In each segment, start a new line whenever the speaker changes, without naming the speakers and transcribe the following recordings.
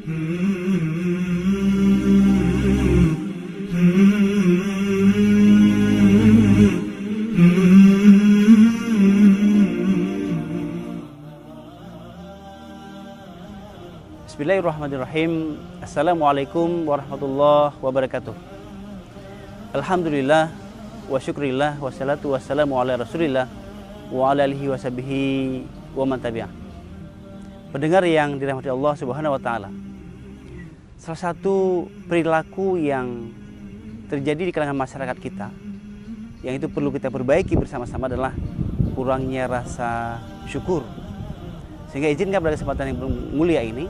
Bismillahirrahmanirrahim. Assalamualaikum warahmatullahi wabarakatuh. Alhamdulillah wa syukrillah wassalatu wassalamu ala rasulillah wa ala alihi wa sahbihi wa man tabi'ah. Pendengar yang dirahmati Allah subhanahu wa ta'ala, salah satu perilaku yang terjadi di kalangan masyarakat kita yang itu perlu kita perbaiki bersama-sama adalah kurangnya rasa syukur. Sehingga izinkan pada kesempatan yang mulia ini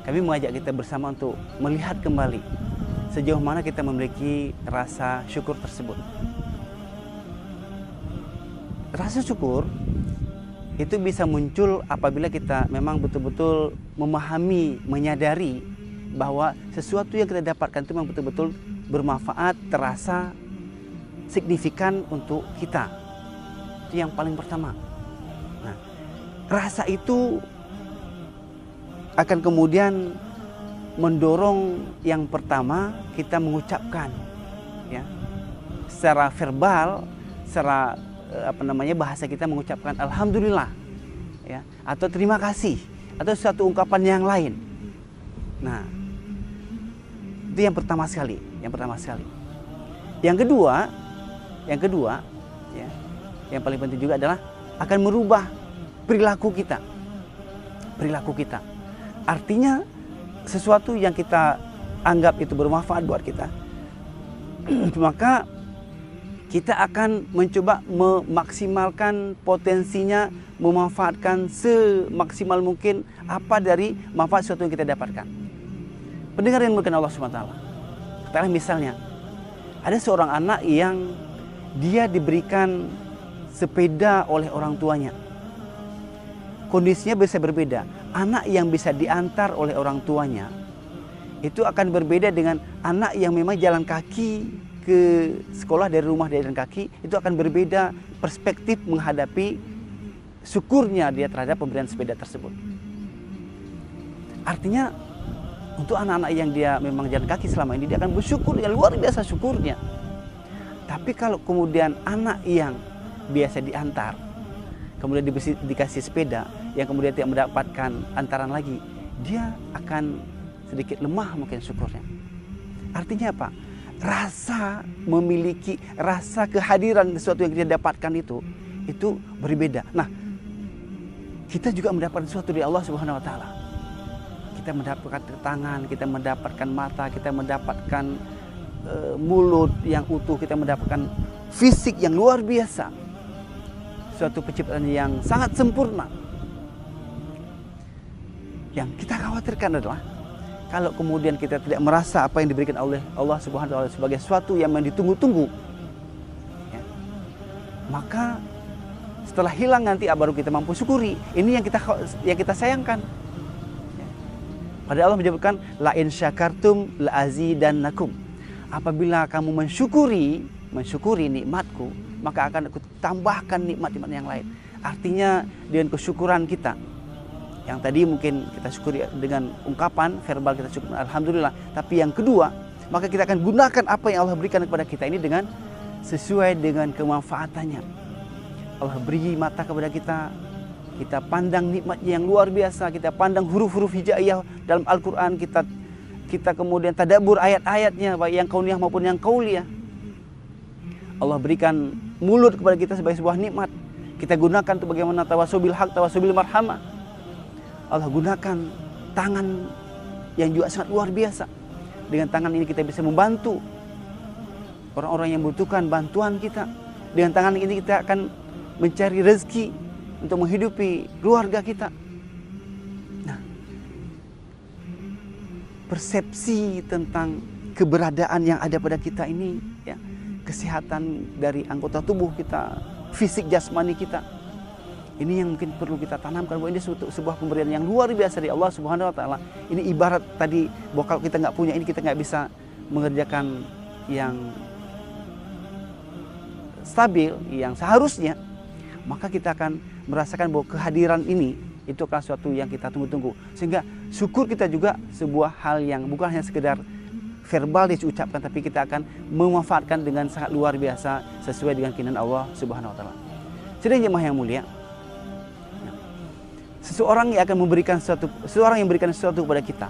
kami mengajak kita bersama untuk melihat kembali sejauh mana kita memiliki rasa syukur tersebut. Rasa syukur itu bisa muncul apabila kita memang betul-betul memahami, menyadari bahwa sesuatu yang kita dapatkan itu memang betul-betul bermanfaat, terasa signifikan untuk kita. Itu yang paling pertama. Nah, rasa itu akan kemudian mendorong yang pertama kita mengucapkan, ya, secara verbal, secara bahasa kita mengucapkan alhamdulillah, ya, atau terima kasih, atau suatu ungkapan yang lain. Nah, itu yang pertama sekali, Yang kedua, ya, yang paling penting juga adalah akan merubah perilaku kita. Artinya sesuatu yang kita anggap itu bermanfaat buat kita, maka kita akan mencoba memaksimalkan potensinya, memanfaatkan semaksimal mungkin apa dari manfaat sesuatu yang kita dapatkan. Pendengar yang dimuliakan Allah SWT, katakanlah misalnya ada seorang anak yang dia diberikan sepeda oleh orang tuanya. Kondisinya bisa berbeda. Anak yang bisa diantar oleh orang tuanya itu akan berbeda dengan anak yang memang jalan kaki ke sekolah dari rumah dia jalan kaki. Itu akan berbeda perspektif menghadapi syukurnya dia terhadap pemberian sepeda tersebut. Artinya untuk anak-anak yang dia memang jalan kaki selama ini, dia akan bersyukur yang luar biasa syukurnya. Tapi kalau kemudian anak yang biasa diantar, kemudian dikasih sepeda yang kemudian tidak mendapatkan antaran lagi, dia akan sedikit lemah mungkin syukurnya. Artinya apa? Rasa memiliki, rasa kehadiran sesuatu yang kita dapatkan itu berbeda. Nah, kita juga mendapatkan sesuatu dari Allah Subhanahu wa taala. Kita mendapatkan tangan, kita mendapatkan mata, kita mendapatkan mulut yang utuh, kita mendapatkan fisik yang luar biasa. Suatu penciptaan yang sangat sempurna. Yang kita khawatirkan adalah kalau kemudian kita tidak merasa apa yang diberikan oleh Allah Subhanahu wa taala sebagai sesuatu yang ditunggu-tunggu, ya, maka setelah hilang nanti baru kita mampu syukuri. Ini yang kita sayangkan. Ya. Padahal Allah menyebutkan la in syakartum la azidannakum. Apabila kamu mensyukuri nikmatku, maka akan aku tambahkan nikmat-nikmat yang lain. Artinya dengan kesyukuran kita, yang tadi mungkin kita syukuri dengan ungkapan verbal, kita syukur alhamdulillah. Tapi yang kedua, maka kita akan gunakan apa yang Allah berikan kepada kita ini dengan sesuai dengan kemanfaatannya. Allah beri mata kepada kita, kita pandang nikmatnya yang luar biasa, kita pandang huruf-huruf hijaiyah dalam Al-Quran, kita kemudian tadabbur ayat-ayatnya, baik yang kauniyah maupun yang qauliyah. Allah berikan mulut kepada kita sebagai sebuah nikmat. Kita gunakan untuk bagaimana tawasul bil haq, tawasul bil marhamah. Allah gunakan tangan yang juga sangat luar biasa. Dengan tangan ini kita bisa membantu orang-orang yang membutuhkan bantuan kita. Dengan tangan ini kita akan mencari rezeki untuk menghidupi keluarga kita. Nah, persepsi tentang keberadaan yang ada pada kita ini, ya, kesehatan dari anggota tubuh kita, fisik jasmani kita, ini yang mungkin perlu kita tanamkan bahwa ini sebuah pemberian yang luar biasa dari Allah Subhanahu wa taala. Ini ibarat tadi bahwa kalau kita nggak punya ini, kita nggak bisa mengerjakan yang stabil, yang seharusnya, maka kita akan merasakan bahwa kehadiran ini itu adalah sesuatu yang kita tunggu-tunggu. Sehingga syukur kita juga sebuah hal yang bukan hanya sekedar verbal diucapkan, tapi kita akan memanfaatkan dengan sangat luar biasa sesuai dengan keinginan Allah Subhanahu wa taala. Jadi jemaah yang mulia, seseorang yang memberikan sesuatu kepada kita,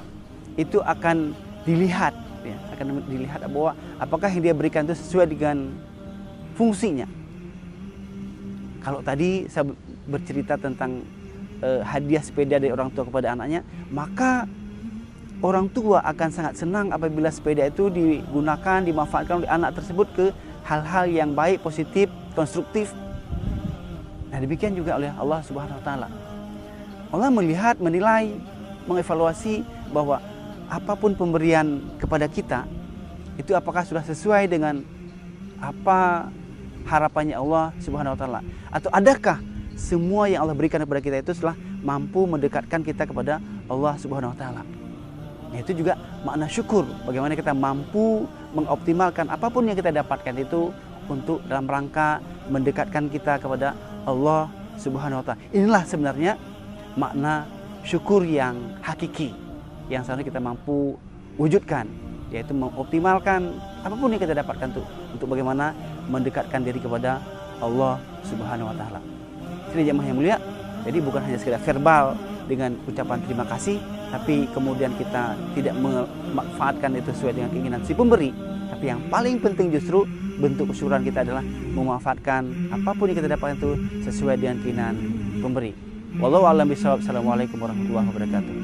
itu akan dilihat, ya, akan dilihat bahwa apakah yang dia berikan itu sesuai dengan fungsinya. Kalau tadi saya bercerita tentang hadiah sepeda dari orang tua kepada anaknya, maka orang tua akan sangat senang apabila sepeda itu digunakan, dimanfaatkan oleh anak tersebut ke hal-hal yang baik, positif, konstruktif. Nah, demikian juga oleh Allah Subhanahu wa taala. Allah melihat, menilai, mengevaluasi bahwa apapun pemberian kepada kita itu apakah sudah sesuai dengan apa harapannya Allah Subhanahu wa taala, atau adakah semua yang Allah berikan kepada kita itu telah mampu mendekatkan kita kepada Allah Subhanahu wa taala. Nah, itu juga makna syukur, bagaimana kita mampu mengoptimalkan apapun yang kita dapatkan itu untuk dalam rangka mendekatkan kita kepada Allah Subhanahu wa taala. Inilah sebenarnya makna syukur yang hakiki yang seharusnya kita mampu wujudkan, yaitu mengoptimalkan apapun yang kita dapatkan itu untuk bagaimana mendekatkan diri kepada Allah Subhanahu wa taala. Jadi jemaah yang mulia, jadi bukan hanya sekedar verbal dengan ucapan terima kasih, tapi kemudian kita tidak memanfaatkan itu sesuai dengan keinginan si pemberi. Tapi yang paling penting justru bentuk kesyukuran kita adalah memanfaatkan apapun yang kita dapatkan itu sesuai dengan keinginan pemberi. Wallahu a'lam bishawab. Assalamualaikum warahmatullahi wabarakatuh.